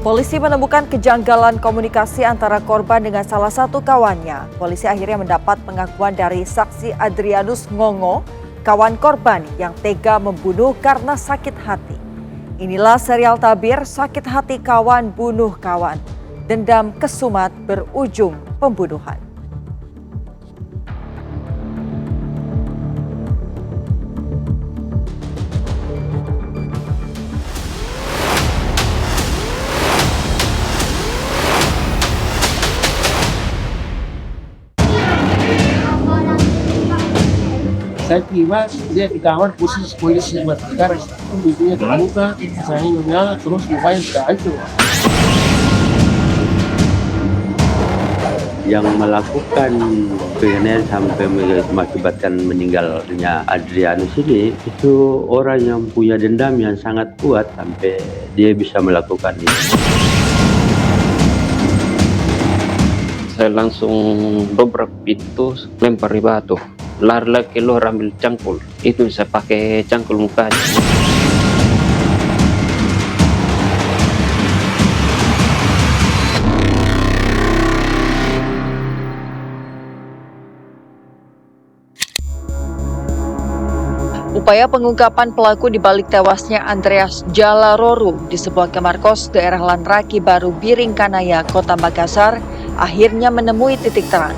Polisi menemukan kejanggalan komunikasi antara korban dengan salah satu kawannya. Polisi akhirnya mendapat pengakuan dari saksi Adrianus Ngongo, kawan korban yang tega membunuh karena sakit hati. Inilah serial tabir sakit hati kawan bunuh kawan. Dendam kesumat berujung pembunuhan. Saya tiba, dia di kamar khusus polisi berbicara, ibunya terluka, saya menyala, terus mukanya sudah hancur. Yang melakukan penganiayaan sampai mengakibatkan meninggalnya Adrianus ini, itu orang yang punya dendam yang sangat kuat sampai dia bisa melakukan itu. Saya langsung dobrak pintu, lempar batu. Lari lagi keluar ambil cangkul, itu saya pakai cangkul mukanya. Upaya pengungkapan pelaku di balik tewasnya Andreas Jalaroru di sebuah kamar kos daerah Lanraki Baru Biringkanaya, Kota Makassar, akhirnya menemui titik terang.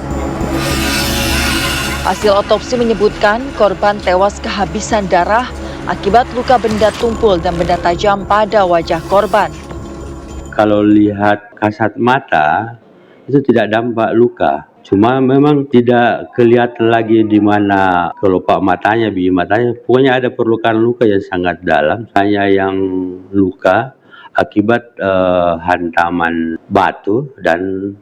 Hasil otopsi menyebutkan korban tewas kehabisan darah akibat luka benda tumpul dan benda tajam pada wajah korban. Kalau lihat kasat mata, itu tidak nampak luka. Cuma memang tidak kelihatan lagi di mana kelopak matanya, biji matanya. Pokoknya ada perlukaan luka yang sangat dalam. Hanya yang luka akibat hantaman batu dan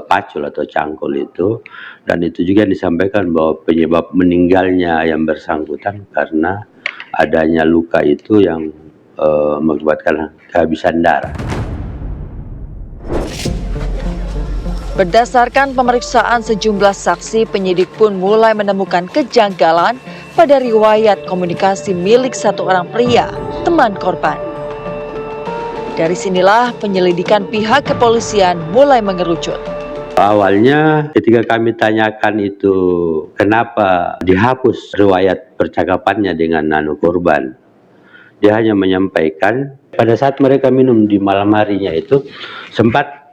pacul atau cangkul itu. Dan itu juga disampaikan bahwa penyebab meninggalnya yang bersangkutan karena adanya luka itu yang mengakibatkan kehabisan darah. Berdasarkan pemeriksaan sejumlah saksi, penyidik pun mulai menemukan kejanggalan pada riwayat komunikasi milik satu orang pria, teman korban. Dari sinilah penyelidikan pihak kepolisian mulai mengerucut. Awalnya ketika kami tanyakan itu kenapa dihapus riwayat percakapannya dengan korban, dia hanya menyampaikan pada saat mereka minum di malam harinya itu sempat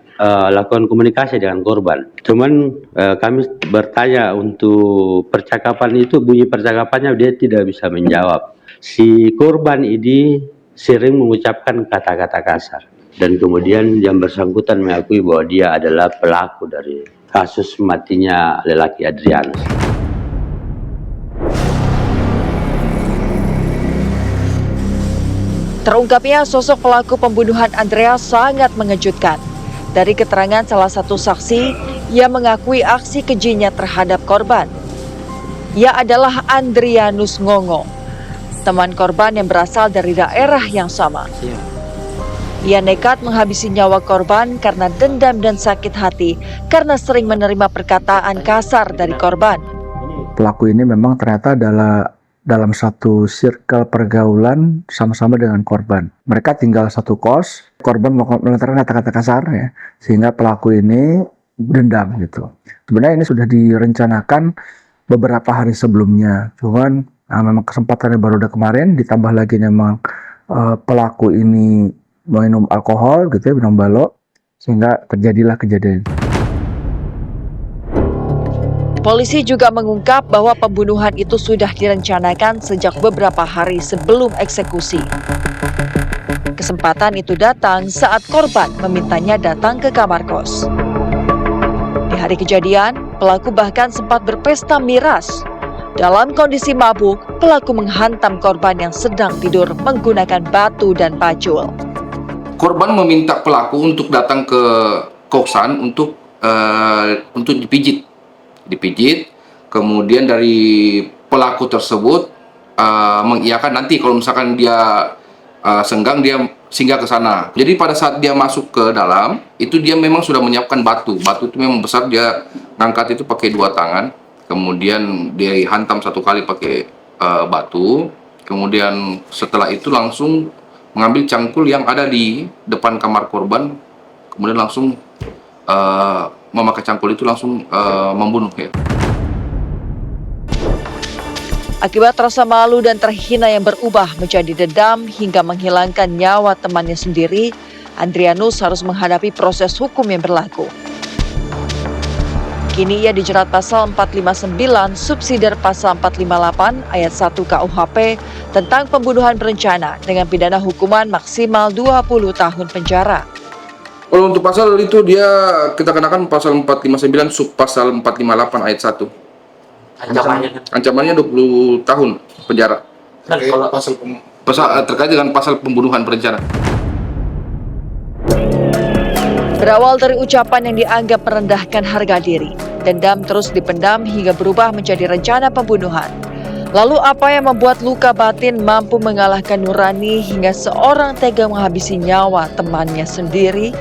lakukan komunikasi dengan korban. Cuman kami bertanya untuk percakapan itu, bunyi percakapannya dia tidak bisa menjawab. Si korban ini sering mengucapkan kata-kata kasar. Dan kemudian yang bersangkutan mengakui bahwa dia adalah pelaku dari kasus matinya lelaki Adrianus. Terungkapnya sosok pelaku pembunuhan Andreas sangat mengejutkan. Dari keterangan salah satu saksi, ia mengakui aksi kejinya terhadap korban. Ia adalah Adrianus Ngongo, teman korban yang berasal dari daerah yang sama. Ia nekat menghabisi nyawa korban karena dendam dan sakit hati karena sering menerima perkataan kasar dari korban. Pelaku ini memang ternyata adalah dalam satu circle pergaulan sama-sama dengan korban. Mereka tinggal satu kos, korban melontarkan kata-kata kasar ya, sehingga pelaku ini dendam gitu. Sebenarnya ini sudah direncanakan beberapa hari sebelumnya, cuman memang kesempatannya baru udah kemarin, ditambah lagi memang pelaku ini minum alkohol gitu ya, minum balok, sehingga terjadilah kejadian. Polisi juga mengungkap bahwa pembunuhan itu sudah direncanakan sejak beberapa hari sebelum eksekusi. Kesempatan itu datang saat korban memintanya datang ke kamar kos. Di hari kejadian, pelaku bahkan sempat berpesta miras. Dalam kondisi mabuk, pelaku menghantam korban yang sedang tidur menggunakan batu dan pacul. Korban meminta pelaku untuk datang ke kosan untuk dipijit. Kemudian dari pelaku tersebut mengiyakan nanti kalau misalkan dia senggang dia singgah ke sana. Jadi pada saat dia masuk ke dalam itu dia memang sudah menyiapkan batu. Batu itu memang besar, dia ngangkat itu pakai 2 tangan. Kemudian dia hantam 1 kali pakai batu. Kemudian setelah itu langsung mengambil cangkul yang ada di depan kamar korban, kemudian langsung memakai cangkul itu langsung membunuh ya. Akibat rasa malu dan terhina yang berubah menjadi dendam hingga menghilangkan nyawa temannya sendiri, Andrianus harus menghadapi proses hukum yang berlaku. Kini ia dijerat pasal 459 subsidiar pasal 458 ayat 1 KUHP tentang pembunuhan berencana dengan pidana hukuman maksimal 20 tahun penjara. Kalau untuk pasal itu kita kenakan pasal 459 sub pasal 458 ayat 1. Ancamannya 20 tahun penjara. Terkait dengan pasal pembunuhan berencana. Berawal dari ucapan yang dianggap merendahkan harga diri, dendam terus dipendam hingga berubah menjadi rencana pembunuhan. Lalu apa yang membuat luka batin mampu mengalahkan nurani hingga seorang tega menghabisi nyawa temannya sendiri?